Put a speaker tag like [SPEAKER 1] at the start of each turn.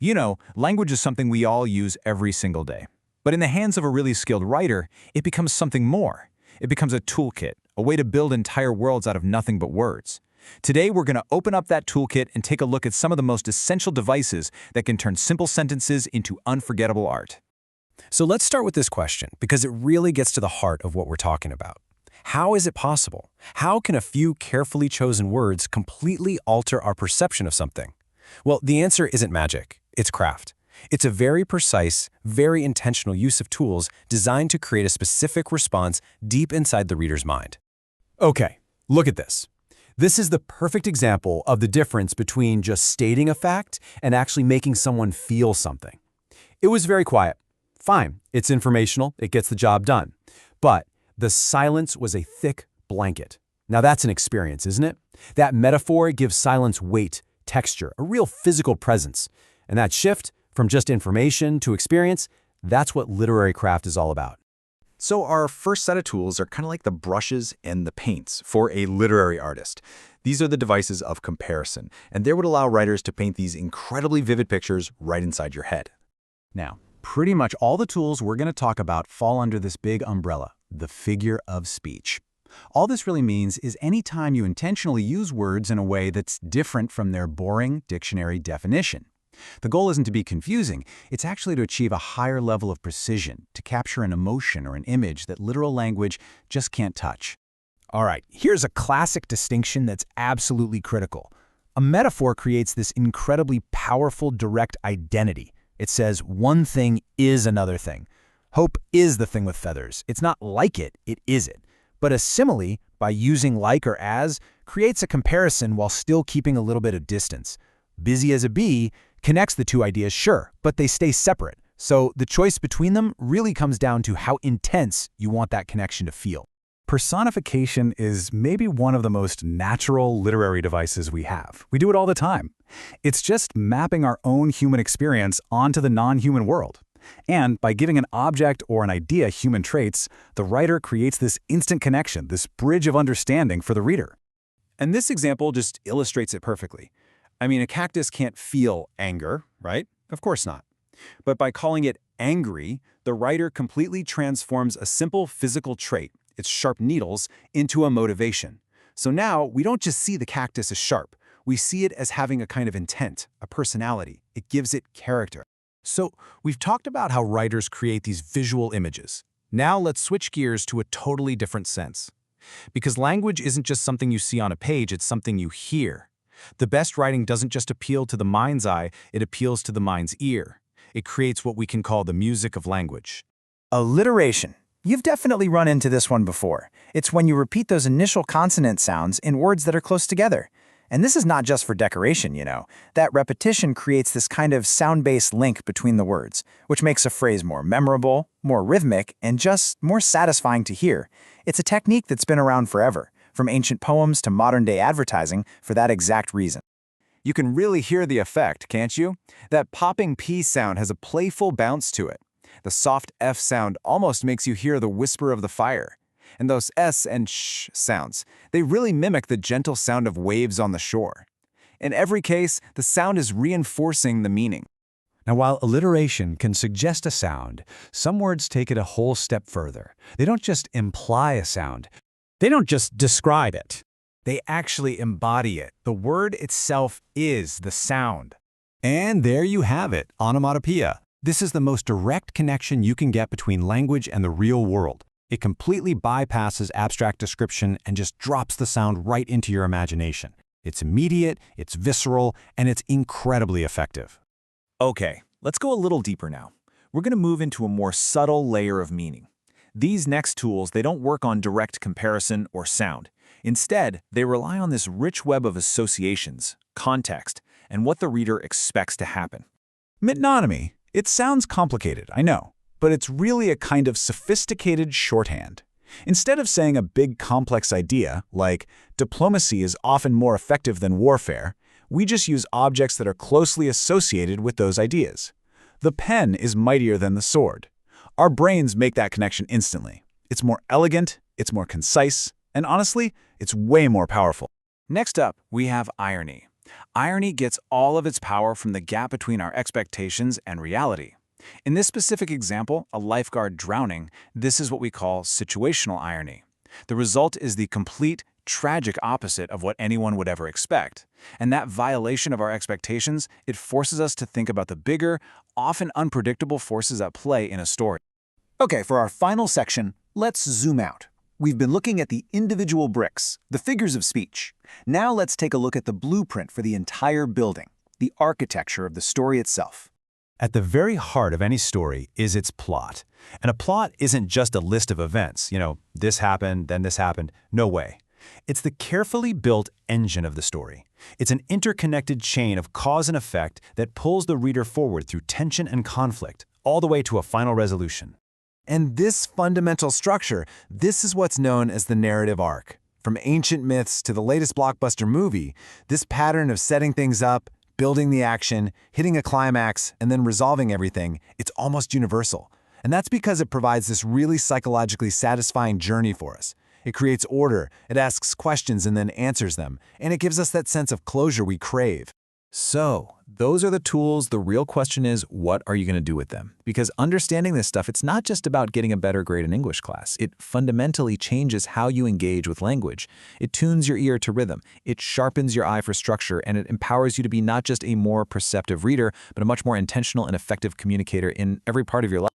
[SPEAKER 1] You know, language is something we all use every single day. But in the hands of a really skilled writer, it becomes something more. It becomes a toolkit, a way to build entire worlds out of nothing but words. Today, we're going to open up that toolkit and take a look at some of the most essential devices that can turn simple sentences into unforgettable art.
[SPEAKER 2] So let's start with this question, because it really gets to the heart of what we're talking about. How is it possible? How can a few carefully chosen words completely alter our perception of something? Well, the answer isn't magic. It's craft. It's a very precise, very intentional use of tools designed to create a specific response deep inside the reader's mind. Okay, look at this. This is the perfect example of the difference between just stating a fact and actually making someone feel something. It was very quiet. Fine, it's informational, it gets the job done. But the silence was a thick blanket. Now that's an experience, isn't it? That metaphor gives silence weight, texture, a real physical presence. And that shift from just information to experience, that's what literary craft is all about.
[SPEAKER 1] So our first set of tools are kind of like the brushes and the paints for a literary artist. These are the devices of comparison, and they would allow writers to paint these incredibly vivid pictures right inside your head. Now, pretty much all the tools we're going to talk about fall under this big umbrella, the figure of speech. All this really means is any time you intentionally use words in a way that's different from their boring dictionary definition. The goal isn't to be confusing, it's actually to achieve a higher level of precision, to capture an emotion or an image that literal language just can't touch. All right, here's a classic distinction that's absolutely critical. A metaphor creates this incredibly powerful direct identity. It says one thing is another thing. Hope is the thing with feathers. It's not like it, it is it. But a simile, by using like or as, creates a comparison while still keeping a little bit of distance. Busy as a bee connects the two ideas, sure, but they stay separate. So the choice between them really comes down to how intense you want that connection to feel. Personification is maybe one of the most natural literary devices we have. We do it all the time. It's just mapping our own human experience onto the non-human world. And by giving an object or an idea human traits, the writer creates this instant connection, this bridge of understanding for the reader. And this example just illustrates it perfectly. I mean, a cactus can't feel anger, right? Of course not. But by calling it angry, the writer completely transforms a simple physical trait, its sharp needles, into a motivation. So now we don't just see the cactus as sharp, we see it as having a kind of intent, a personality. It gives it character. So we've talked about how writers create these visual images. Now let's switch gears to a totally different sense. Because language isn't just something you see on a page, it's something you hear. The best writing doesn't just appeal to the mind's eye, it appeals to the mind's ear. It creates what we can call the music of language.
[SPEAKER 3] Alliteration. You've definitely run into this one before. It's when you repeat those initial consonant sounds in words that are close together. And this is not just for decoration, you know. That repetition creates this kind of sound-based link between the words, which makes a phrase more memorable, more rhythmic, and just more satisfying to hear. It's a technique that's been around forever, from ancient poems to modern-day advertising, for that exact reason.
[SPEAKER 1] You can really hear the effect, can't you? That popping P sound has a playful bounce to it. The soft F sound almost makes you hear the whisper of the fire. And those S and sh sounds, they really mimic the gentle sound of waves on the shore. In every case, the sound is reinforcing the meaning.
[SPEAKER 2] Now, while alliteration can suggest a sound, some words take it a whole step further. They don't just imply a sound. They don't just describe it.
[SPEAKER 1] They actually embody it. The word itself is the sound.
[SPEAKER 2] And there you have it, onomatopoeia. This is the most direct connection you can get between language and the real world. It completely bypasses abstract description and just drops the sound right into your imagination. It's immediate, it's visceral, and it's incredibly effective.
[SPEAKER 1] Okay, let's go a little deeper now. We're going to move into a more subtle layer of meaning. These next tools, they don't work on direct comparison or sound. Instead, they rely on this rich web of associations, context, and what the reader expects to happen. Metonymy. It sounds complicated, I know, but it's really a kind of sophisticated shorthand. Instead of saying a big complex idea, like diplomacy is often more effective than warfare, we just use objects that are closely associated with those ideas. The pen is mightier than the sword. Our brains make that connection instantly. It's more elegant, it's more concise, and honestly, it's way more powerful. Next up, we have irony.
[SPEAKER 2] Irony gets all of its power from the gap between our expectations and reality. In this specific example, a lifeguard drowning, this is what we call situational irony. The result is the complete, tragic opposite of what anyone would ever expect. And that violation of our expectations, it forces us to think about the bigger, often unpredictable forces at play in a story.
[SPEAKER 3] Okay, for our final section, let's zoom out. We've been looking at the individual bricks, the figures of speech. Now let's take a look at the blueprint for the entire building, the architecture of the story itself.
[SPEAKER 2] At the very heart of any story is its plot. And a plot isn't just a list of events, this happened, then this happened. No way. It's the carefully built engine of the story. It's an interconnected chain of cause and effect that pulls the reader forward through tension and conflict, all the way to a final resolution.
[SPEAKER 1] And this fundamental structure, this is what's known as the narrative arc. From ancient myths to the latest blockbuster movie, this pattern of setting things up, building the action, hitting a climax, and then resolving everything, it's almost universal. And that's because it provides this really psychologically satisfying journey for us. It creates order, it asks questions and then answers them, and it gives us that sense of closure we crave. So, those are the tools. The real question is, what are you going to do with them? Because understanding this stuff, it's not just about getting a better grade in English class. It fundamentally changes how you engage with language. It tunes your ear to rhythm, it sharpens your eye for structure, and it empowers you to be not just a more perceptive reader, but a much more intentional and effective communicator in every part of your life.